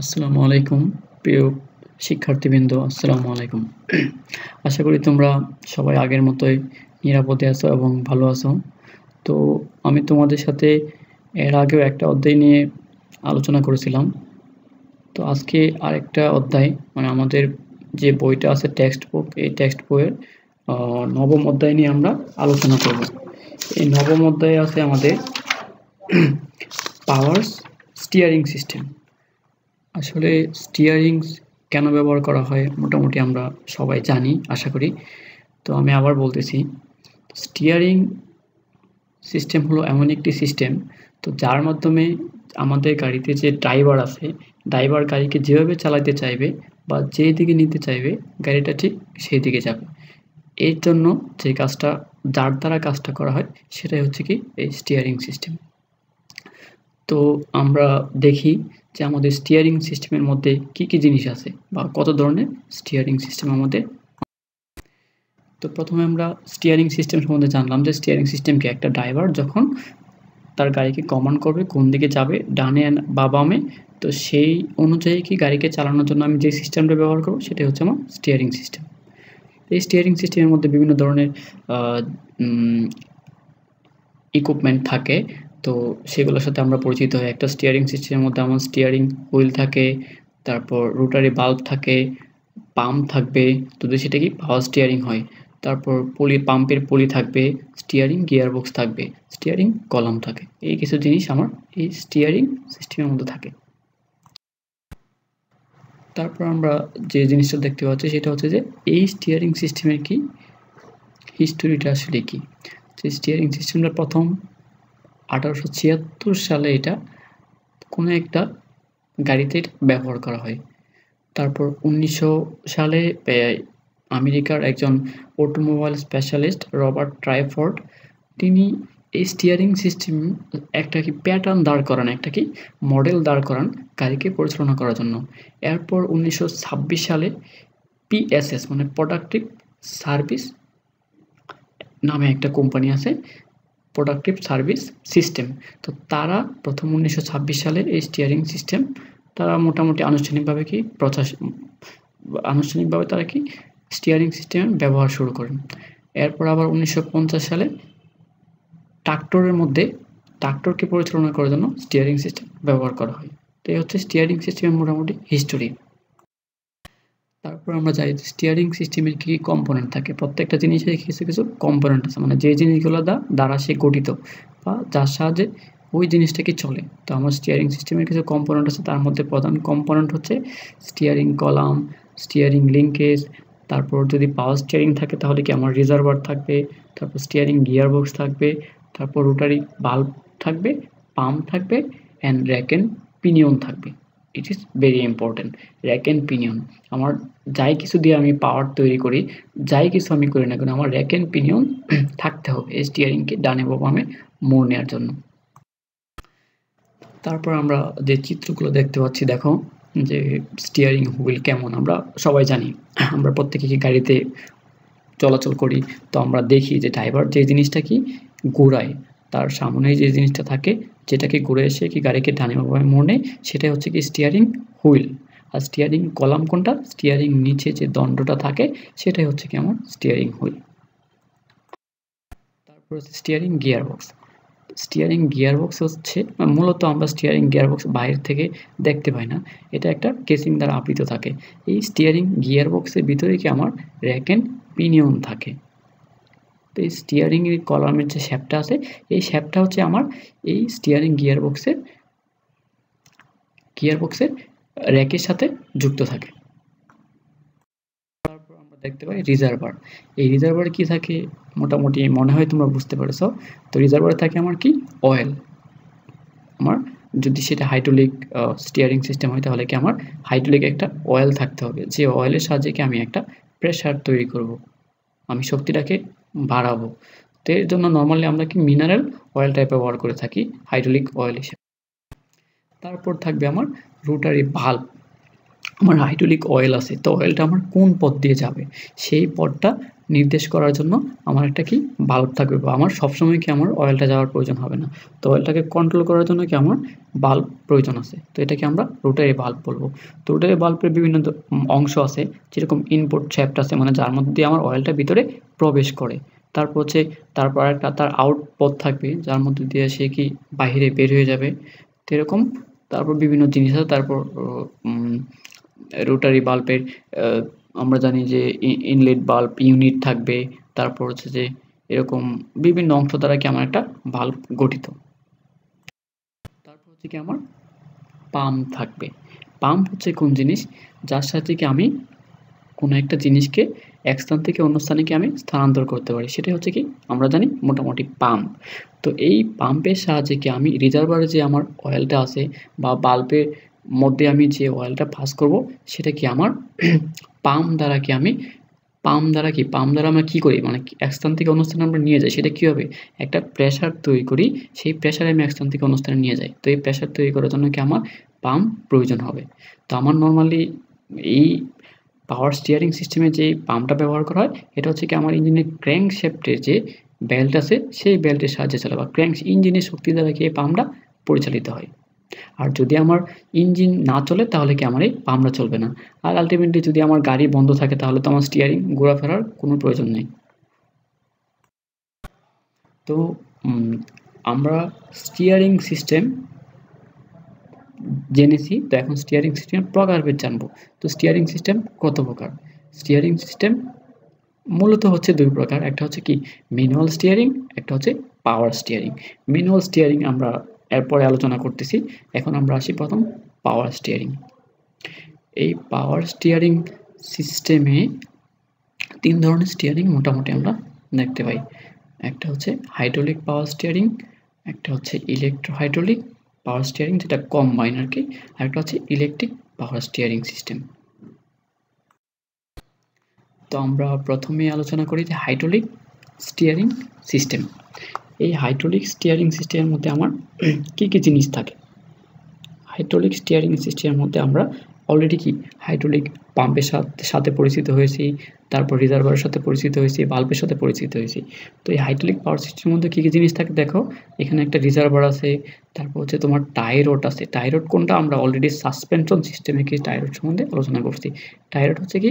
আসসালামু আলাইকুম প্রিয় শিক্ষার্থীবৃন্দ, আসসালামু আলাইকুম। আশা করি তোমরা সবাই আগের মতোই নিরাপদে আছো এবং ভালো আছো। তো আমি তোমাদের সাথে এর আগেও একটা অধ্যায় নিয়ে আলোচনা করেছিলাম। তো আজকে আরেকটা অধ্যায় মানে আমাদের যে বইটা আছে টেক্সট বুক, এই টেক্সট বইয়ের নবম অধ্যায় নিয়ে আমরা আলোচনা করব। এই নবম অধ্যায়ে আছে আমাদের পাওয়ার স্টিয়ারিং সিস্টেম। আসলে স্টিয়ারিং কেন ব্যবহার করা হয় মোটামুটি আমরা সবাই জানি আশা করি। তো আমি আবার বলতেছি, স্টিয়ারিং সিস্টেম হলো এমন একটি সিস্টেম তো যার মাধ্যমে আমাদের গাড়িতে যে ড্রাইভার আছে, ড্রাইভার গাড়িকে যেভাবে চালাতে চাইবে বা যেই দিকে নিতে চাইবে গাড়িটা ঠিক সেই দিকে যাবে। এর জন্য যে কাজটা যার দ্বারা কাজটা করা হয় সেটাই হচ্ছে কি এই স্টিয়ারিং সিস্টেম। তো আমরা দেখি যে আমাদের স্টিয়ারিং সিস্টেমের মধ্যে কি কি জিনিস আছে বা কত ধরনের স্টিয়ারিং সিস্টেম আমাদের। তো প্রথমে আমরা স্টিয়ারিং সিস্টেম সম্বন্ধে জানলাম যে স্টিয়ারিং সিস্টেম কি, একটা ড্রাইভার যখন তার গাড়িকে কমান্ড করবে কোন দিকে যাবে, ডানে বা বামে, তো সেই অনুযায়ী কি গাড়িকে চালানোর জন্য আমি যে সিস্টেমটা ব্যবহার করব সেটাই হচ্ছে আমার স্টিয়ারিং সিস্টেম। এই স্টিয়ারিং সিস্টেমের মধ্যে বিভিন্ন ধরনের ইকুইপমেন্ট থাকে, তো সেগুলোর সাথে আমরা পরিচিত হই। একটা স্টিয়ারিং সিস্টেমের মধ্যে আমার স্টিয়ারিং হুইল থাকে, তারপর রোটারি বাল্ব থাকে, পাম্প থাকবে, যদি সেটা কি পাওয়ার স্টিয়ারিং হয়। তারপর পাম্পের পলি থাকবে, স্টিয়ারিং গিয়ার বক্স থাকবে, স্টিয়ারিং কলাম থাকে। এই কিছু জিনিস আমার এই স্টিয়ারিং সিস্টেমের মধ্যে থাকে। তারপর আমরা যে জিনিসটা দেখতে পাচ্ছি সেটা হচ্ছে যে এই স্টিয়ারিং সিস্টেমের কি হিস্টোরিটা আসলে কি। স্টিয়ারিং সিস্টেমটা প্রথম 1876 সালে এটা কোনো একটা গাড়িতে ব্যবহার করা হয়। তারপর 1900 সালে আমেরিকার একজন অটোমোবাইল স্পেশালিস্ট রবার্ট ট্রাইফোর্ড তিনি এই স্টিয়ারিং সিস্টেম একটা কি প্যাটার্ন দাঁড় করান, একটা কি মডেল দাঁড় করান গাড়িকে পরিচালনা করার জন্য। এরপর 1926 সালে পিএসএস মানে প্রোডাক্টিভ সার্ভিস নামে একটা কোম্পানি আছে, প্রোডাক্টিভ সার্ভিস সিস্টেম। তো তারা প্রথম 1926 সালে এই স্টিয়ারিং সিস্টেম তারা মোটামুটি আনুষ্ঠানিকভাবে তারা কি স্টিয়ারিং সিস্টেম ব্যবহার শুরু করেন। এরপর আবার 1950 সালে ট্রাক্টরকে পরিচালনা করার জন্য স্টিয়ারিং সিস্টেম ব্যবহার করা হয়। তো এই হচ্ছে স্টিয়ারিং সিস্টেমের মোটামুটি হিস্টোরি। তারপর আমরা জানি স্টিয়ারিং সিস্টেমের কী কী কম্পোনেন্ট থাকে। প্রত্যেকটা জিনিসের কিছু কিছু কম্পোনেন্ট আছে, মানে যে জিনিসগুলো দ্বারা সে গঠিত বা যার সাহায্যে ওই জিনিসটা কি চলে। তো আমার স্টিয়ারিং সিস্টেমের কিছু কম্পোনেন্ট আছে, তার মধ্যে প্রধান কম্পোনেন্ট হচ্ছে স্টিয়ারিং কলাম, স্টিয়ারিং লিঙ্কেজ, তারপর যদি পাওয়ার স্টিয়ারিং থাকে তাহলে কি আমার রিজার্ভার থাকবে, তারপর স্টিয়ারিং গিয়ার বক্স থাকবে, তারপর রোটারি বাল্ব থাকবে, পাম্প থাকবে অ্যান্ড র্যাক অ্যান্ড পিনিয়ন থাকবে। It is very important. Rack and pinion, আমার যাই কিছু দিয়ে আমি পাওয়ার তৈরি করি, যাই কিছু আমি করি না কেন আমার র্যাক অ্যান্ড পিনিয়ন থাকতে হবে এই স্টিয়ারিংকে ডানে বা বামে মোড় নেওয়ার জন্য। তারপর আমরা যে চিত্রগুলো দেখতে পাচ্ছি, দেখো যে স্টিয়ারিং হুইল কেমন। আমরা সবাই জানি, আমরা প্রত্যেকে কি গাড়িতে চলাচল করি, তো আমরা দেখি যে ড্রাইভার যে জিনিসটা কি ঘোরায়, তার সামনেই যে জিনিসটা থাকে যেটাকে ঘুরে এসে কি গাড়িকে ডানে বা বামে মোড় নেয়, সেটাই হচ্ছে কি স্টিয়ারিং হুইল। আর স্টিয়ারিং কলাম কোনটা, স্টিয়ারিং নিচে যে দণ্ডটা থাকে সেটাই হচ্ছে কি আমার স্টিয়ারিং হুইল। তারপর হচ্ছে steering gear box. Steering gear box হচ্ছে মূলত আমরা স্টিয়ারিং গিয়ার বক্স বাইরে থেকে দেখতে পাই না, এটা একটা কেসিং দ্বারা আবৃত থাকে। এই স্টিয়ারিং গিয়ার বক্সের ভিতরে কি আমার র্যাক অ্যান্ড পিনিয়ন থাকে। তো এই স্টিয়ারিং কলামের যে শ্যাফটটা আছে, এই শ্যাফটটা হচ্ছে আমার এই স্টিয়ারিং গিয়ার বক্সের র্যাকের সাথে যুক্ত থাকে। তারপর আমরা দেখতে পাই রিজার্ভার। এই রিজার্ভারে কি থাকে মোটামুটি মনে হয় তোমরা বুঝতে পেরেছো। তো রিজার্ভারে থাকে আমার কি অয়েল। আমার যদি সেটা হাইড্রোলিক স্টিয়ারিং সিস্টেম হয় তাহলে কি আমার হাইড্রোলিক একটা অয়েল থাকতে হবে, যে অয়েলের সাহায্যে কি আমি একটা প্রেসার তৈরি করব, আমি শক্তিটাকে বাড়াবো। তো এর জন্য নর্মালি আমরা কি মিনারেল অয়েলটা ব্যবহার করে থাকি হাইড্রোলিক অয়েল হিসেবে। তারপর থাকবে আমার রোটারি বাল্ব। আমার হাইড্রোলিক অয়েল আছে, তো অয়েলটা আমার কোন পথ দিয়ে যাবে সেই পথটা নির্দেশ করার জন্য আমার একটা কি বাল্ব থাকবে, বা আমার সবসময় কি আমার অয়েলটা যাওয়ার প্রয়োজন হবে না। তো অয়েলটাকে কন্ট্রোল করার জন্য কি আমার বাল্ব প্রয়োজন আছে। তো এটাকে আমরা রোটারি বাল্ব বলবো। তো রোটারি বাল্বের বিভিন্ন অংশ আছে, যেরকম ইনপুট শ্যাফট আছে, মানে যার মধ্যে দিয়ে আমার অয়েলটা ভিতরে প্রবেশ করে। তারপর একটা তার আউটপথ থাকবে, যার মধ্যে দিয়ে সে কি বাহিরে বের হয়ে যাবে। তো এরকম তারপর বিভিন্ন জিনিস আছে। তারপর রোটারি বাল্বের আমরা জানি যে ইনলেট বাল্ব ইউনিট থাকবে। তারপর হচ্ছে যে এরকম বিভিন্ন অংশ দ্বারা কি আমার একটা বাল্ব গঠিত। তারপর হচ্ছে কি আমার পাম্প থাকবে। পাম্প হচ্ছে কোন জিনিস, যার সাথে কি আমি কোনো একটা জিনিসকে এক স্থান থেকে অন্য স্থানে কি আমি স্থানান্তর করতে পারি, সেটাই হচ্ছে কি আমরা জানি মোটামুটি পাম্প। তো এই পাম্পের সাহায্যে কি আমি রিজার্ভারে যে আমার অয়েলটা আছে বা বাল্বের মধ্যে আমি যে অয়েলটা পাস করব, সেটা কি আমার পাম্প দ্বারা আমরা কি করি, মানে এক স্থান থেকে অন্য স্থানে আমরা নিয়ে যাই। সেটা কী হবে, একটা প্রেশার তৈরি করি, সেই প্রেশারে আমি এক স্থান থেকে অন্য স্থানে নিয়ে যাই। তো এই প্রেশার তৈরি করার জন্য কি আমার পাম্প প্রয়োজন হবে। তো আমার নর্মালি এই পাওয়ার স্টিয়ারিং সিস্টেমে যে পাম্পটা ব্যবহার করা হয়, এটা হচ্ছে কি আমার ইঞ্জিনের ক্র্যাঙ্ক শ্যাফটের যে বেল্ট আছে, সেই বেল্টের সাহায্যে চলে, বা ক্র্যাঙ্ক ইঞ্জিনের শক্তি দ্বারা কি এই পাম্পটা পরিচালিত হয়। আর যদি আমার ইঞ্জিন না চলে, তাহলে কি আমার এই পাম্পটা চলবে না। আর আলটিমেটলি যদি আমার গাড়ি বন্ধ থাকে, তাহলে তো আমার স্টিয়ারিং ঘোরাফেরার কোনো প্রয়োজন নেই। তো আমরা স্টিয়ারিং সিস্টেম জেনেছি, তো এখন স্টিয়ারিং সিস্টেমের প্রকারভেদ জানবো। তো স্টিয়ারিং সিস্টেম কত প্রকার? স্টিয়ারিং সিস্টেম মূলত হচ্ছে দুই প্রকার, একটা হচ্ছে কি ম্যানুয়াল স্টিয়ারিং, একটা হচ্ছে পাওয়ার স্টিয়ারিং। ম্যানুয়াল স্টিয়ারিং আমরা এরপরে আলোচনা করতেছি। এখন আমরা আসি প্রথম পাওয়ার স্টিয়ারিং। এই পাওয়ার স্টিয়ারিং সিস্টেমে তিন ধরনের স্টিয়ারিং মোটামুটি আমরা দেখতে পাই। একটা হচ্ছে হাইড্রোলিক পাওয়ার স্টিয়ারিং, একটা হচ্ছে ইলেকট্রো হাইড্রোলিক পাওয়ার স্টিয়ারিং, যেটা কম্বাইন আর কি, আর একটা হচ্ছে ইলেকট্রিক পাওয়ার স্টিয়ারিং সিস্টেম। তো আমরা প্রথমে আলোচনা করি যে হাইড্রোলিক স্টিয়ারিং সিস্টেম। এই হাইড্রোলিক স্টিয়ারিং সিস্টেমের মধ্যে আমার কী কী জিনিস থাকে? হাইড্রোলিক স্টিয়ারিং সিস্টেমের মধ্যে আমরা অলরেডি কি হাইড্রোলিক পাম্পের সাথে পরিচিত হয়েছি, তারপর রিজার্ভারের সাথে পরিচিত হয়েছি, বাল্বের সাথে পরিচিত হয়েছি। তো এই হাইড্রোলিক পাওয়ার সিস্টেমের মধ্যে কী কী জিনিস থাকে দেখো, এখানে একটা রিজার্ভার আছে, তারপর হচ্ছে তোমার টাই রড আছে। টাই রড কোনটা? আমরা অলরেডি সাসপেনশন সিস্টেমে কি টাই রড সম্বন্ধে আলোচনা করছি। টাই রড হচ্ছে কি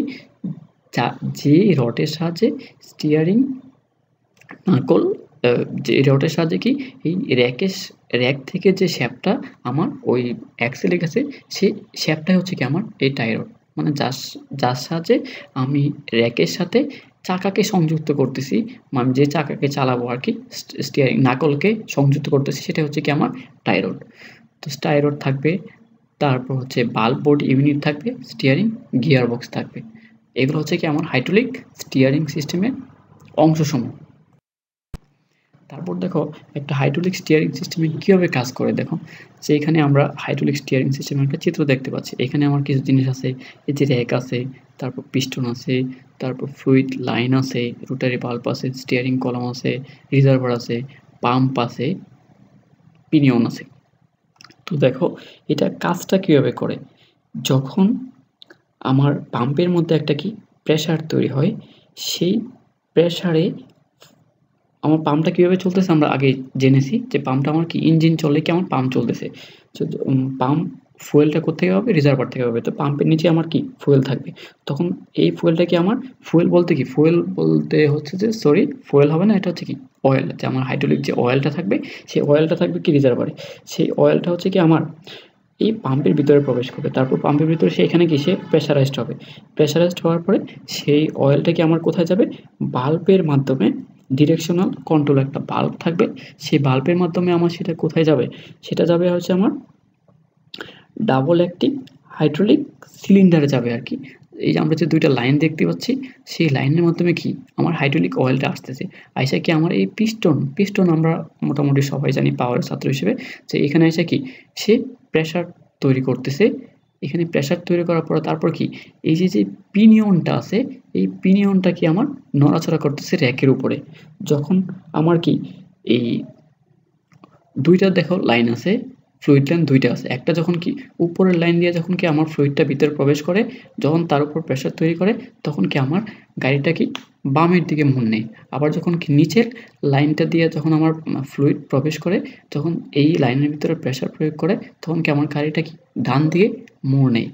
যে রডের সাহায্যে স্টিয়ারিং নাকল, যে রডের সাহায্যে কি এই র্যাক থেকে যে শ্যাফটটা আমার ওই অ্যাক্সেলে গেছে, সেই শ্যাফটটাই হচ্ছে কি আমার এই টাই রড, মানে যার সাহায্যে আমি র্যাকের সাথে চাকাকে সংযুক্ত করতেছি, মানে যে চাকাকে চালাবো আর কি, স্টিয়ারিং নাকলকে সংযুক্ত করতেছি, সেটা হচ্ছে কি আমার টাই রড। তো টাই রড থাকবে, তারপর হচ্ছে বাল্ব বোর্ড ইউনিট থাকবে, স্টিয়ারিং গিয়ার বক্স থাকবে। এগুলো হচ্ছে কি আমার হাইড্রোলিক স্টিয়ারিং সিস্টেমের অংশসমূহ। তারপর দেখো একটা হাইড্রোলিক স্টিয়ারিং সিস্টেমে কীভাবে কাজ করে দেখো, যে এখানে আমরা হাইড্রোলিক স্টিয়ারিং সিস্টেমের একটা চিত্র দেখতে পাচ্ছি। এখানে আমার কিছু জিনিস আছে, এই যে র্যাক আছে, তারপর পিস্টন আছে, তারপর ফ্লুইড লাইন আছে, রোটারি বাল্ব আছে, স্টিয়ারিং কলাম আছে, রিজার্ভার আছে, পাম্প আছে, পিনিয়ন আছে। তো দেখো এটা কাজটা কীভাবে করে, যখন আমার পাম্পের মধ্যে একটা কি প্রেশার তৈরি হয়, সেই প্রেশারে আমার পাম্পটা কীভাবে চলতেছে আমরা আগে জেনেছি, যে পাম্পটা আমার কি ইঞ্জিন চললে কি আমার পাম্প চলতেছে। তো পাম্প ফুয়েলটা কোত্থেকে পাবে? রিজার্ভার থেকে পাবে। তো পাম্পের নিচে আমার কি ফুয়েল থাকবে, তখন এই ফুয়েলটা কি আমার ফুয়েল বলতে হচ্ছে যে ফুয়েল হবে না, এটা হচ্ছে কি অয়েল। যে আমার হাইড্রোলিক যে অয়েলটা থাকবে, সেই অয়েলটা থাকবে কি রিজার্ভারে, সেই অয়েলটা হচ্ছে কি আমার এই পাম্পের ভিতরে প্রবেশ করবে। তারপর পাম্পের ভিতরে সেখানে কি সে প্রেশারাইজড হবে। প্রেশারাইজড হওয়ার পরে সেই অয়েলটা কি আমার কোথায় যাবে? বাল্বের মাধ্যমে, ডিরেকশনাল কন্ট্রোল একটা বাল্ব থাকবে, সেই বাল্বের মাধ্যমে আমার সেটা কোথায় যাবে? সেটা যাবে হচ্ছে আমার ডাবল অ্যাক্টিং হাইড্রোলিক সিলিন্ডারে যাবে আর কি। এই যে আমরা যে দুইটা লাইন দেখতে পাচ্ছি, সেই লাইনের মাধ্যমে কি আমার হাইড্রোলিক অয়েলটা আসতেছে, আইসা কি আমার এই পিস্টন আমরা মোটামুটি সবাই জানি পাওয়ারের ছাত্র হিসেবে, যে এখানে এসে কি সে প্রেশার তৈরি করতেছে। এখানে প্রেশার তৈরি করার পরে তারপর কি এই যে পিনিয়নটা আছে, এই পিনিয়নটা কি আমার নড়াচড়া করতেছে র্যাকের উপরে। যখন আমার কি এই দুইটা দেখো লাইন আছে, ফ্লুইড লাইন দুইটা আছে। একটা যখন কি উপরের লাইন দিয়ে যখন কি আমার ফ্লুইডটা ভিতরে প্রবেশ করে, যখন তার উপর প্রেশার তৈরি করে, তখন কি আমার গাড়িটা কি বামের দিকে মোড় নেয়। আবার যখন কি নিচের লাইনটা দিয়ে যখন আমার ফ্লুইড প্রবেশ করে, যখন এই লাইনের ভিতরে প্রেশার প্রয়োগ করে, তখন কি আমার গাড়িটা কি ডান দিকে মোড় নেয়।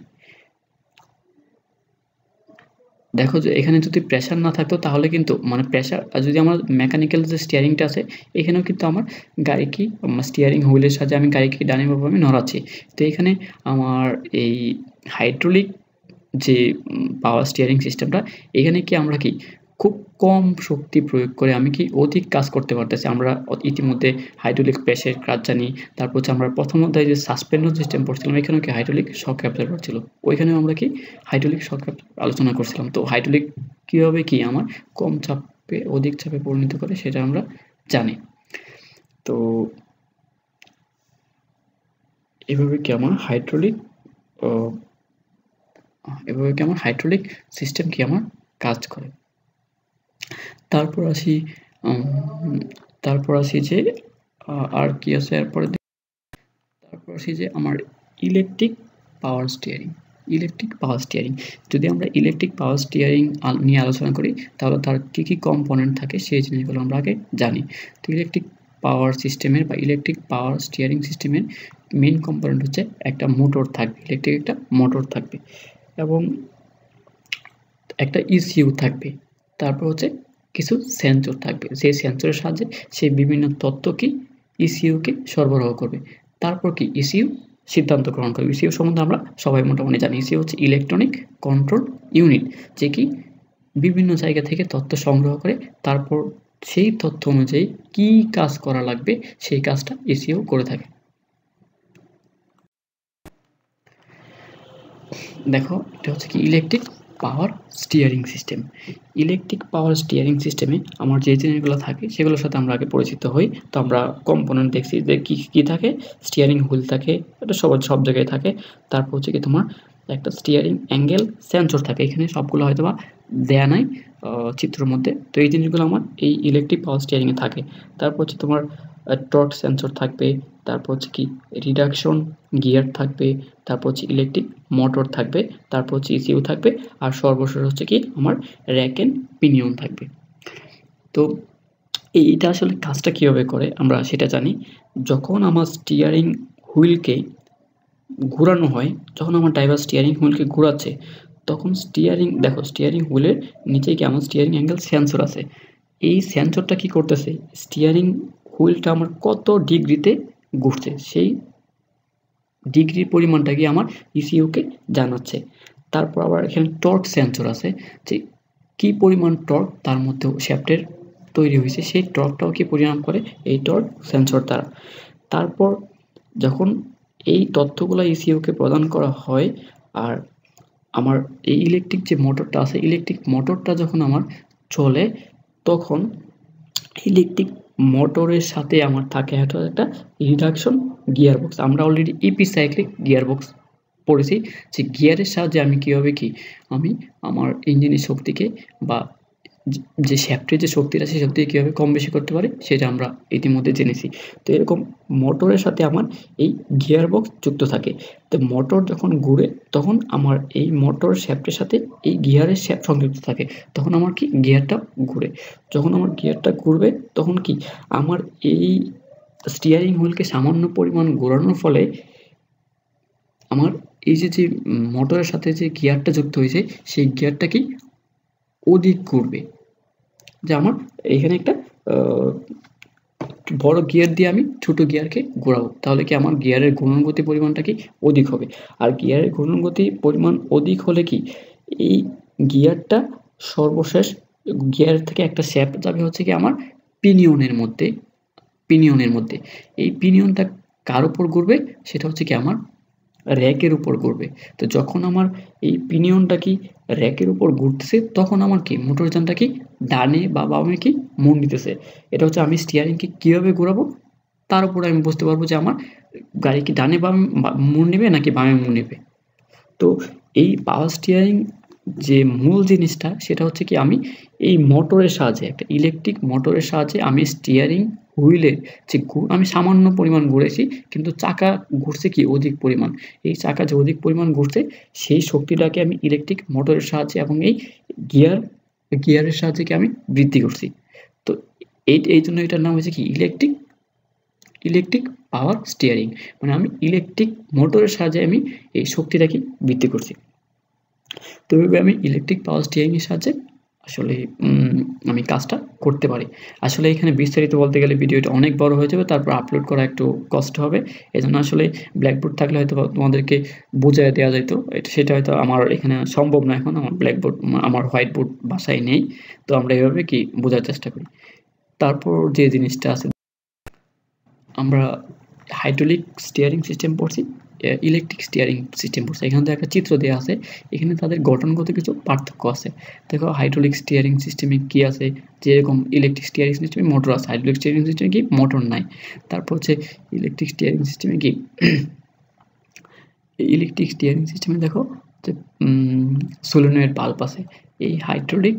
দেখো যে এখানে যদি প্রেশার না থাকতো তাহলে কিন্তু মানে প্রেশার যদি আমার মেকানিক্যাল যে স্টিয়ারিংটা আছে, এখানেও কিন্তু আমার গাড়ি কি স্টিয়ারিং হুইলের সাহায্যে আমি গাড়িকে ডানে বা বামে নড়াচ্ছি। তো এখানে আমার এই হাইড্রোলিক যে পাওয়ার স্টিয়ারিং সিস্টেমটা, এখানে কি আমরা কি খুব কম শক্তি প্রয়োগ করে আমি কি অধিক কাজ করতে পারতেছি। আমরা ইতিমধ্যে হাইড্রোলিক প্রেসের কাজ জানি। তারপর হচ্ছে আমরা প্রথম অধ্যায়ে যে সাসপেনশন সিস্টেম পড়ছিলাম, এখানেও কি হাইড্রোলিক শক অ্যাবজর্বার ছিল। ওইখানেও আমরা কি হাইড্রোলিক শক আলোচনা করছিলাম। তো হাইড্রোলিক কীভাবে কি আমার কম চাপে অধিক চাপে পরিণত করে সেটা আমরা জানি। তো এভাবে কি আমার হাইড্রোলিক সিস্টেম কি আমার কাজ করে। তারপর আসি যে আর কি আছে এরপরে। তারপর আসি যে আমার ইলেকট্রিক পাওয়ার স্টিয়ারিং। যদি আমরা ইলেকট্রিক পাওয়ার স্টিয়ারিং নিয়ে আলোচনা করি, তাহলে তার কী কী কম্পোনেন্ট থাকে সেই জিনিসগুলো আমরা আগে জানি। তো ইলেকট্রিক পাওয়ার সিস্টেমের বা ইলেকট্রিক পাওয়ার স্টিয়ারিং সিস্টেমের মেইন কম্পোনেন্ট হচ্ছে একটা মোটর থাকবে, ইলেকট্রিক একটা মোটর থাকবে এবং একটা ইসিইউ থাকবে। তারপর হচ্ছে কিছু সেন্সর থাকবে, যে সেন্সরের সাহায্যে সে বিভিন্ন তথ্য কি ইসিইউকে সরবরাহ করবে। তারপর কি ইসিইউ সিদ্ধান্ত গ্রহণ করবে। ইসিইউ সম্বন্ধে আমরা সবাই মোটামুটি জানি। ইসিইউ হচ্ছে ইলেকট্রনিক কন্ট্রোল ইউনিট, যে কি বিভিন্ন জায়গা থেকে তথ্য সংগ্রহ করে তারপর সেই তথ্য অনুযায়ী কি কাজ করা লাগবে সেই কাজটা ইসিইউ করে থাকে। দেখো এটা হচ্ছে কি electric power steering system. Electric power steering সিস্টেমে আমার যে জিনিসগুলো থাকে সেগুলোর সাথে আমরা আগে পরিচিত হই। তো আমরা কম্পোনেন্ট দেখছি যে কী থাকে। স্টিয়ারিং হুইল থাকে, এটা সব জায়গায় থাকে। তারপর হচ্ছে কি তোমার একটা স্টিয়ারিং অ্যাঙ্গেল সেন্সর থাকে, এখানে সবগুলো হয়তো বা দেয়া নাই চিত্রের মধ্যে। তো এই জিনিসগুলো আমার এই ইলেকট্রিক পাওয়ার স্টিয়ারিংয়ে থাকে। তারপর হচ্ছে তোমার টর্ক সেন্সর থাকবে, তারপর হচ্ছে কি রিডাকশন গিয়ার থাকবে, তারপর হচ্ছে ইলেকট্রিক মোটর থাকবে, তারপর হচ্ছে ইসিইউ থাকবে, আর সর্বশেষ হচ্ছে কি আমার র্যাক এন্ড পিনিয়ন থাকবে। তো এইটা আসলে কাজটা কীভাবে করে আমরা সেটা জানি। যখন আমার স্টিয়ারিং হুইলকে ঘোরানো হয়, যখন আমার ড্রাইভার স্টিয়ারিং হুইলকে ঘোরাচ্ছে, তখন স্টিয়ারিং হুইলের নিচে কি আমার স্টিয়ারিং অ্যাঙ্গেল সেন্সর আছে। এই সেন্সরটা কি করতেছে, স্টিয়ারিং হুইলটা আমার কত ডিগ্রিতে ঘুরছে সেই ডিগ্রির পরিমাণটা কি আমার ইসিইউকে জানাচ্ছে। তারপর আবার এখানে টর্ক সেন্সর আছে, যে কি পরিমাণ টর্ক তার মধ্যে শ্যাফটের তৈরি হয়েছে সেই টর্কটাও কি পরিমাপ করে এই টর্ক সেন্সর দ্বারা। তারপর যখন এই তথ্যগুলো ইসিইউকে প্রদান করা হয়, আর আমার এই ইলেকট্রিক যে মোটরটা আছে, ইলেকট্রিক মোটরটা যখন আমার চলে, তখন ইলেকট্রিক মোটরের সাথে আমার থাকে একটা রিডাকশন গিয়ার বক্স। আমরা already epicyclic gear box পড়েছি, যে গিয়ারের সাহায্যে আমি কীভাবে কি আমি আমার ইঞ্জিনের শক্তিকে বা যে শ্যাফটের যে শক্তিটা সেই শক্তিকে কীভাবে কম বেশি করতে পারি সেটা আমরা ইতিমধ্যে জেনেছি। তো এরকম মোটরের সাথে আমার এই গিয়ার বক্স যুক্ত থাকে। তো মোটর যখন ঘুরে তখন আমার এই মোটর শ্যাফটের সাথে এই গিয়ারের শ্যাফট সংযুক্ত থাকে, তখন আমার কি গিয়ারটা ঘুরে। যখন আমার গিয়ারটা ঘুরবে তখন কি আমার এই স্টিয়ারিং হুইলকে সামান্য পরিমাণ ঘোরানোর ফলে আমার এই যে মোটরের সাথে যে গিয়ারটা যুক্ত হয়েছে সেই গিয়ারটা কি অধিক ঘুরবে। যে আমার এখানে একটা বড় গিয়ার দিয়ে আমি ছোট গিয়ারকে ঘোরাবো, তাহলে কি আমার গিয়ারের ঘূর্ণনগতি পরিমাণটা কি অধিক হবে। আর গিয়ারের ঘূর্ণনগতি পরিমাণ অধিক হলে কি এই গিয়ারটা সর্বশেষ গিয়ার থেকে একটা শ্যাফট যাবে হচ্ছে কি আমার পিনিয়নের মধ্যে। এই পিনিয়নটা কার উপর ঘুরবে, সেটা হচ্ছে কি আমার র্যাকের উপর ঘুরবে। তো যখন আমার এই পিনিয়নটা কি র্যাকের উপর ঘুরতেছে, তখন আমার কি মোটরযানটা কি ডানে বা বামে কি মোড় নিতেছে। এটা হচ্ছে আমি স্টিয়ারিংকে কীভাবে ঘোরাবো তার উপর আমি বুঝতে পারবো যে আমার গাড়ি কি ডানে বামে মোড় নেবে নাকি বামে মোড় নেবে। তো এই পাওয়ার স্টিয়ারিং যে মূল জিনিসটা সেটা হচ্ছে কি আমি এই মোটরের সাহায্যে, একটা ইলেকট্রিক মোটরের সাহায্যে আমি স্টিয়ারিং হুইলের যে আমি সামান্য পরিমাণ ঘুরেছি, কিন্তু চাকা ঘুরছে কি অধিক পরিমাণ। এই চাকা যে অধিক পরিমাণ ঘুরছে, সেই শক্তিটাকে আমি ইলেকট্রিক মোটরের সাহায্যে এবং এই গিয়ারের সাহায্যে কি আমি বৃদ্ধি করছি। তো এইজন্য এটার নাম হয়েছে কি ইলেকট্রিক পাওয়ার স্টিয়ারিং। মানে আমি ইলেকট্রিক মোটরের সাহায্যে আমি এই শক্তিটাকে বৃদ্ধি করছি। তো এভাবে আমি ইলেকট্রিক পাওয়ার স্টিয়ারিং এর সাহায্যে আসলে আমি কাজটা করতে পারি। আসলে এখানে বিস্তারিত বলতে গেলে ভিডিওটা অনেক বড় হয়ে যাবে, তারপর আপলোড করা একটু কষ্ট হবে। এজন্য আসলে ব্ল্যাকবোর্ড থাকলে হয়তোবা তোমাদেরকে বুঝাইয়া দেয়া যাইত। সেটা হয়তো আমার এখানে সম্ভব না এখন। আমার ব্ল্যাকবোর্ড আমার হোয়াইট বোর্ড বাসায় নেই। তো আমরা এভাবে কি বোঝার চেষ্টা করি। তারপর যে জিনিসটা আছে, আমরা হাইড্রোলিক স্টিয়ারিং সিস্টেম পড়ছি, ইলেকট্রিক স্টিয়ারিং সিস্টেম পড়ছি। এখানে তো একটা চিত্র দেয়া আছে। এখানে তাদের গঠনগত কিছু পার্থক্য আছে। দেখো হাইড্রোলিক স্টিয়ারিং সিস্টেমে কি আছে, যেরকম ইলেকট্রিক স্টিয়ারিং সিস্টেমে মোটর আছে, হাইড্রোলিক স্টিয়ারিং সিস্টেমে কি মোটর নাই। তারপর হচ্ছে ইলেকট্রিক স্টিয়ারিং সিস্টেমে কি ইলেকট্রিক স্টিয়ারিং সিস্টেমে দেখো যে সোলেনয়েড বাল্ব আছে। এই হাইড্রোলিক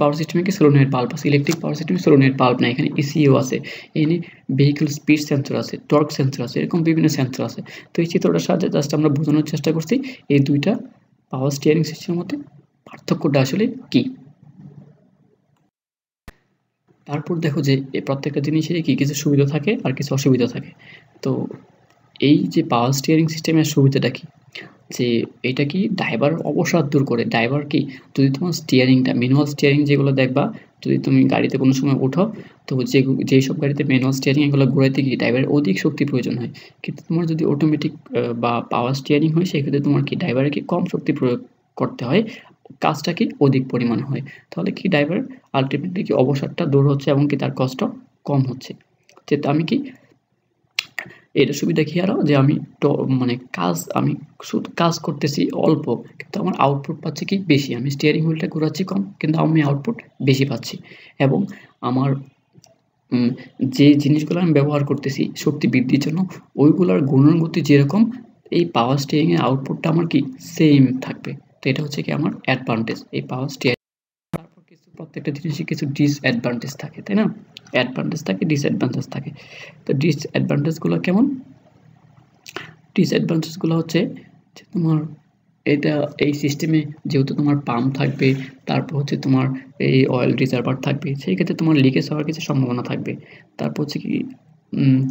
পাওয়ার সিস্টেমে কি সোলেনয়েড বাল্ব আছে, ইলেকট্রিক পাওয়ার সিস্টেমে সোলেনয়েড বাল্ব নাই। এখানে ইসিও আছে, এখানে ভেহিকল স্পিড সেন্সর আছে, টর্ক সেন্সর আছে, এরকম বিভিন্ন সেন্সর আছে। তো এই চিত্রটার সাহায্যে জাস্ট আমরা বোঝানোর চেষ্টা করছি এই দুইটা পাওয়ার স্টিয়ারিং সিস্টেমের মধ্যে পার্থক্যটা আসলে কি। তারপর দেখো যে এই প্রত্যেকটা জিনিসেরই কি কিছু সুবিধা থাকে আর কিছু অসুবিধা থাকে। তো এই যে পাওয়ার স্টিয়ারিং সিস্টেমের সুবিধাটা কি, যে এটা কি ড্রাইভার অবসাদ দূর করে। ড্রাইভার কি, যদি তোমার স্টিয়ারিংটা ম্যানুয়াল স্টিয়ারিং যেগুলো দেখবা, যদি তুমি গাড়িতে কোনো সময় ওঠো, তো যেসব গাড়িতে ম্যানুয়াল স্টিয়ারিং এগুলো ঘোরাইতে গিয়ে ড্রাইভারের অধিক শক্তি প্রয়োজন হয়। কিন্তু তোমার যদি অটোমেটিক বা পাওয়ার স্টিয়ারিং হয়, সেক্ষেত্রে তোমার কি ড্রাইভারের কি কম শক্তি প্রয়োগ করতে হয়, কাজটা কি অধিক পরিমাণ হয়। তাহলে কি ড্রাইভার আলটিমেটলি কি অবসাদটা দূর হচ্ছে এবং কি তার কষ্ট কম হচ্ছে। যে আমি কি এটার সুবিধা কি আরও, যে আমি মানে আমি শুধু কাজ করতেছি অল্প, কিন্তু আমার আউটপুট পাচ্ছি কি বেশি। আমি স্টিয়ারিং হুইলটা ঘোরাচ্ছি কম, কিন্তু আমি আউটপুট বেশি পাচ্ছি। এবং আমার যে জিনিসগুলো আমি ব্যবহার করতেছি শক্তি বৃদ্ধির জন্য, ওইগুলোর গুণগতি যেরকম, এই পাওয়ার স্টিয়ারিংয়ের আউটপুটটা আমার কি সেম থাকবে। তো এটা হচ্ছে কি আমার অ্যাডভান্টেজ এই পাওয়ার স্টিয়ারিং। তারপর প্রত্যেকটা জিনিসের কিছু ডিসঅ্যাডভান্টেজ থাকে, তাই না? অ্যাডভান্টেজ থাকে, ডিসঅ্যাডভান্টেজ থাকে। তো ডিসঅ্যাডভান্টেজগুলো কেমন? ডিসঅ্যাডভান্টেজগুলো হচ্ছে যে তোমার এই সিস্টেমে যেহেতু তোমার পাম্প থাকবে, তারপর হচ্ছে তোমার এই অয়েল রিজার্ভার থাকবে, সেই ক্ষেত্রে তোমার লিকেজ হওয়ার কিছু সম্ভাবনা থাকবে। তারপর হচ্ছে কি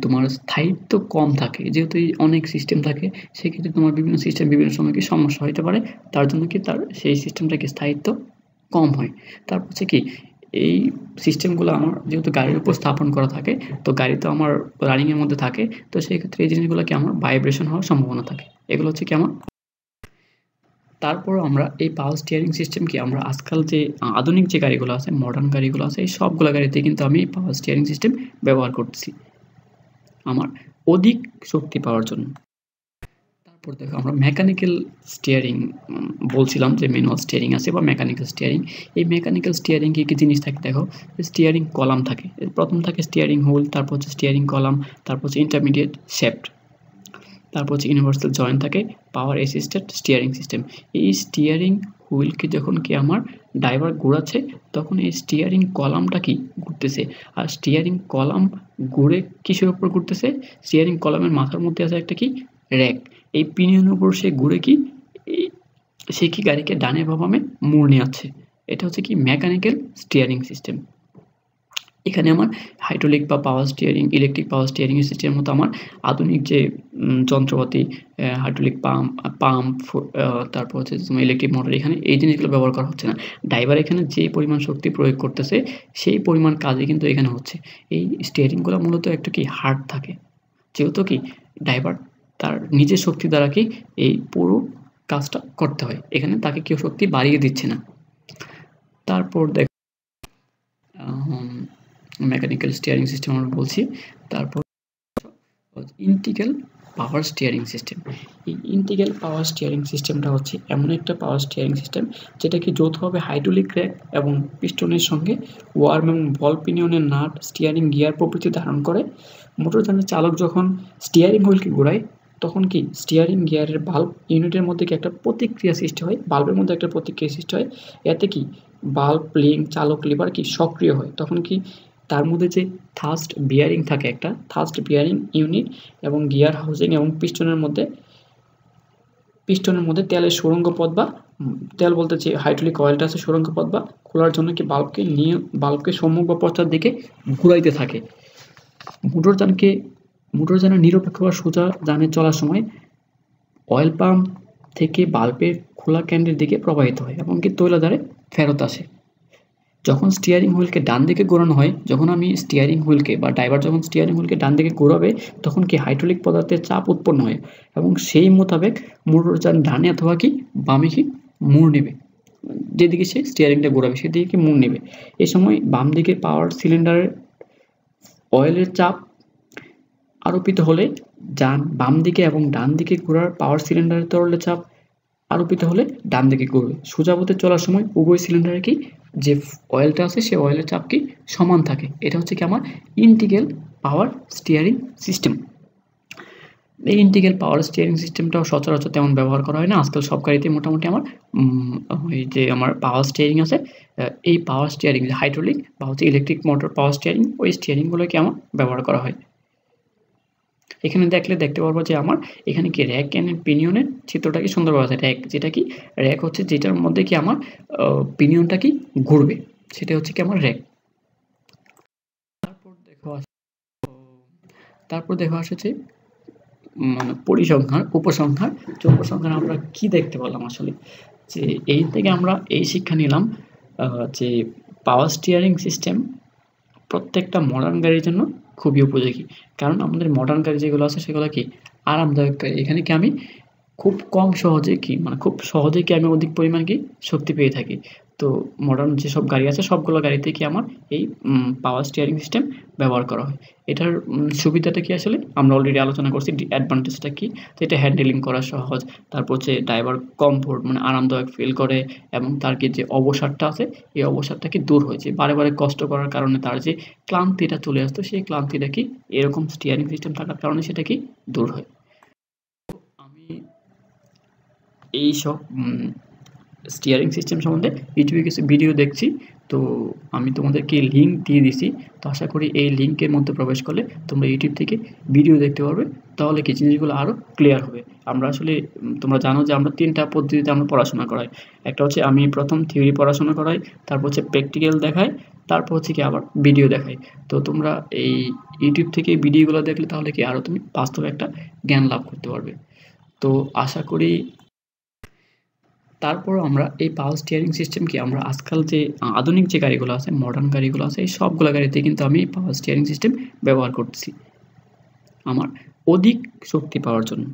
তোমার স্থায়িত্ব কম থাকে, যেহেতু অনেক সিস্টেম থাকে, সেক্ষেত্রে তোমার বিভিন্ন সিস্টেম বিভিন্ন সময় কি সমস্যা হতে পারে, তার জন্য কি সেই সিস্টেমটাকে স্থায়িত্ব কম হয়। তারপর হচ্ছে কি এই সিস্টেমগুলো আমার যেহেতু গাড়ির উপর স্থাপন করা থাকে, তো গাড়ি তো আমার রানিংয়ের মধ্যে থাকে, তো সেই ক্ষেত্রে এই জিনিসগুলো কি আমার ভাইব্রেশন হওয়ার সম্ভাবনা থাকে। এগুলো হচ্ছে কি আমার। তারপর আমরা এই পাওয়ার স্টিয়ারিং সিস্টেম কি আমরা আজকাল যে আধুনিক যে গাড়িগুলো আছে, মডার্ন গাড়িগুলো আছে, এই সবগুলো গাড়িতে কিন্তু আমি এই পাওয়ার স্টিয়ারিং সিস্টেম ব্যবহার করতেছি আমার অধিক শক্তি পাওয়ার জন্য। তারপর দেখো আমরা মেকানিক্যাল স্টিয়ারিং বলছিলাম, যে ম্যানুয়াল স্টিয়ারিং আছে বা মেকানিক্যাল স্টিয়ারিং। এই মেকানিক্যাল স্টিয়ারিং কি জিনিস থাকে দেখো, স্টিয়ারিং কলাম থাকে। প্রথম থাকে স্টিয়ারিং হুইল, তারপর হচ্ছে স্টিয়ারিং কলাম, তারপর হচ্ছে ইন্টারমিডিয়েট শ্যাফট, তারপর হচ্ছে ইউনিভার্সাল জয়েন্ট থাকে, পাওয়ার অ্যাসিস্টেড স্টিয়ারিং সিস্টেম। এই স্টিয়ারিং হুইলকে যখন কি আমার ড্রাইভার ঘোরাচ্ছে, তখন এই স্টিয়ারিং কলামটা কি ঘুরতেছে। আর স্টিয়ারিং কলাম ঘুরে কিসের উপর ঘুরতেছে, স্টিয়ারিং কলামের মাথার মধ্যে আছে একটা কি র্যাক। এই পিনিয়নের উপর সে ঘুরে কি সে কি গাড়িকে ডানে বা বামে মোড় নিয়ে এটা হচ্ছে কি মেকানিক্যাল স্টিয়ারিং সিস্টেম। এখানে আমার হাইড্রোলিক বা power steering, electric power steering সিস্টেমের মতো আমার আধুনিক যে যন্ত্রপাতি, হাইড্রোলিক পাম্প, তারপর হচ্ছে তোমার ইলেকট্রিক মোটর, এখানে এই জিনিসগুলো ব্যবহার করা হচ্ছে না। ড্রাইভার এখানে যে পরিমাণ শক্তি প্রয়োগ করতেছে, সেই পরিমাণ কাজই কিন্তু এখানে হচ্ছে। এই স্টিয়ারিংগুলো মূলত একটু কি হার্ড থাকে, যেহেতু কি ড্রাইভার তার নিজের শক্তি দ্বারা কি এই পুরো কাজটা করতে হয়। এখানে তাকে কেউ শক্তি বাড়িয়ে দিচ্ছে না। তারপর দেখো মেকানিক্যাল স্টিয়ারিং সিস্টেম আমরা বলছি। তারপর ইন্টিগ্রাল পাওয়ার স্টিয়ারিং সিস্টেম। এই ইন্টিগ্রাল পাওয়ার স্টিয়ারিং সিস্টেমটা হচ্ছে এমন একটা পাওয়ার স্টিয়ারিং সিস্টেম, যেটা কি যৌথভাবে হাইড্রোলিক র্যাক এবং পিস্টনের সঙ্গে ওয়ার্ম এবং বল পিনিয়নের নাট, স্টিয়ারিং গিয়ার প্রভৃতি ধারণ করে। মোটরযানের চালক যখন স্টিয়ারিং হুইলকে ঘোরায়, তখন কি স্টিয়ারিং গিয়ারের বাল্ব ইউনিটের মধ্যে কি একটা প্রতিক্রিয়া সৃষ্টি হয়, বাল্বের মধ্যে একটা প্রতিক্রিয়া সৃষ্টি হয়। এতে কি বাল্ব, লিঙ্ক, চালক লিভার কি সক্রিয় হয়। তখন কি তার মধ্যে যে থার্স্ট বিয়ারিং থাকে, একটা থার্স্ট বিয়ারিং ইউনিট এবং গিয়ার হাউজিং এবং পিস্টনের মধ্যে তেলের সুড়ঙ্গ পথ বা তেল বলতে যে হাইড্রোলিক অয়েলটা আছে সুড়ঙ্গ পথ বা খোলার জন্য কি বাল্বকে সম্মুখ বা পশ্চাৎ দিকে ঘুরাইতে থাকে। মোটরযানের নিরপেক্ষ বা সোজা যানে চলার সময় অয়েল পাম্প থেকে বাল্বের খোলা কেন্দ্রের দিকে প্রবাহিত হয় এবং কি তৈলাধারে ফেরত আসে। যখন স্টিয়ারিং হুইলকে ডান দিকে ঘোরানো হয়, যখন আমি স্টিয়ারিং হুইলকে বা ড্রাইভার যখন স্টিয়ারিং হুইলকে ডান দিকে ঘোরাবে, তখন কি হাইড্রোলিক পদার্থের চাপ উৎপন্ন হয় এবং সেই মোতাবেক মোটরযান ডানে অথবা কি বামে কি মোড় নেবে, যেদিকে সে স্টিয়ারিংটা ঘোরাবে সেদিকে কি মোড় নেবে। এই সময় বাম দিকের পাওয়ার সিলিন্ডারের অয়েলের চাপ আরোপিত হলে বাম দিকে এবং ডান দিকে ঘোরার পাওয়ার সিলিন্ডারের তরলের চাপ আরোপিত হলে ডান দিকে ঘুরবে। সোজা পথে চলার সময় উভয় সিলিন্ডারে কি যে অয়েলটা আছে সে অয়েলের চাপ কি সমান থাকে। এটা হচ্ছে কি আমার ইন্টিগ্রাল পাওয়ার স্টিয়ারিং সিস্টেম। এই ইন্টিগ্রাল পাওয়ার স্টিয়ারিং সিস্টেমটাও সচরাচর তেমন ব্যবহার করা হয় না। আজকাল সব গাড়িতে মোটামুটি আমার পাওয়ার স্টিয়ারিং আছে। এই পাওয়ার স্টিয়ারিং হাইড্রোলিক বা হচ্ছে ইলেকট্রিক মোটর পাওয়ার স্টিয়ারিং, ওই স্টিয়ারিংগুলোকে আমার ব্যবহার করা হয়। এখানে দেখতে পারবো যে আমার এখানে কি র্যাক এন্ড পিনিয়নের চিত্রটা কি সুন্দরভাবে আছে। র্যাক হচ্ছে যেটার মধ্যে কি আমার পিনিয়নটা কি ঘুরবে, সেটা হচ্ছে কি আমার র্যাক। তারপর দেখো আসছে মানে পরিসংখ্যান, উপসংহার। যে উপসংহার আমরা কি দেখতে পেলাম আসলে, যে এই থেকে আমরা এই শিক্ষা নিলাম যে পাওয়ার স্টিয়ারিং সিস্টেম প্রত্যেকটা মডার্ন গাড়ির জন্য খুবই উপযোগী। কারণ আমাদের মডার্ন গাড়ি যেগুলো আছে সেগুলো কি আরামদায়ক গাড়ি। এখানে কি আমি খুব সহজে কি আমি অধিক পরিমাণ কি শক্তি পেয়ে থাকি। তো মডার্ন যেসব গাড়ি আছে সবগুলো গাড়িতে কি আমার এই পাওয়ার স্টিয়ারিং সিস্টেম ব্যবহার করা হয়। এটার সুবিধাটা কি আসলে আমরা অলরেডি আলোচনা করছি। অ্যাডভান্টেজটা কি, তো এটা হ্যান্ডেলিং করা সহজ, তারপর হচ্ছে ড্রাইভার কমফোর্ট মানে আরামদায়ক ফিল করে এবং তার কি যে অবসাদটা আছে এই অবসাদটা কি দূর হয়েছে। বারে কষ্ট করার কারণে তার যে ক্লান্তিটা চলে আসতো সেই ক্লান্তিটা কি এরকম স্টিয়ারিং সিস্টেম থাকার কারণে সেটা কি দূর হয়। আমি এইসব স্টিয়ারিং সিস্টেম সম্বন্ধে ইউটিউবে কিছু ভিডিও দেখছি, তো আমি তোমাদেরকে লিঙ্ক দিয়ে দিছি। তো আশা করি এই লিঙ্কের মধ্যে প্রবেশ করলে তোমরা ইউটিউব থেকে ভিডিও দেখতে পারবে, তাহলে কি জিনিসগুলো আরও ক্লিয়ার হবে। আমরা আসলে তোমরা জানো যে আমরা 3টা পদ্ধতিতে আমরা পড়াশোনা করাই। একটা হচ্ছে আমি প্রথম থিওরি পড়াশোনা করাই, তারপর হচ্ছে প্র্যাকটিক্যাল দেখাই, তারপর হচ্ছে কি আবার ভিডিও দেখাই। তো তোমরা এই ইউটিউব থেকে ভিডিওগুলো দেখলে তাহলে কি আরও তুমি বাস্তবে একটা জ্ঞান লাভ করতে পারবে। তো আশা করি তারপর আমরা এই পাওয়ার স্টিয়ারিং সিস্টেম কি আমরা আজকাল যে আধুনিক যে গাড়িগুলো আছে, মডার্ন গাড়িগুলো আছে, এই সবগুলো গাড়িতে কিন্তু আমি পাওয়ার স্টিয়ারিং সিস্টেম ব্যবহার করতেছি আমার অধিক শক্তি পাওয়ার জন্য।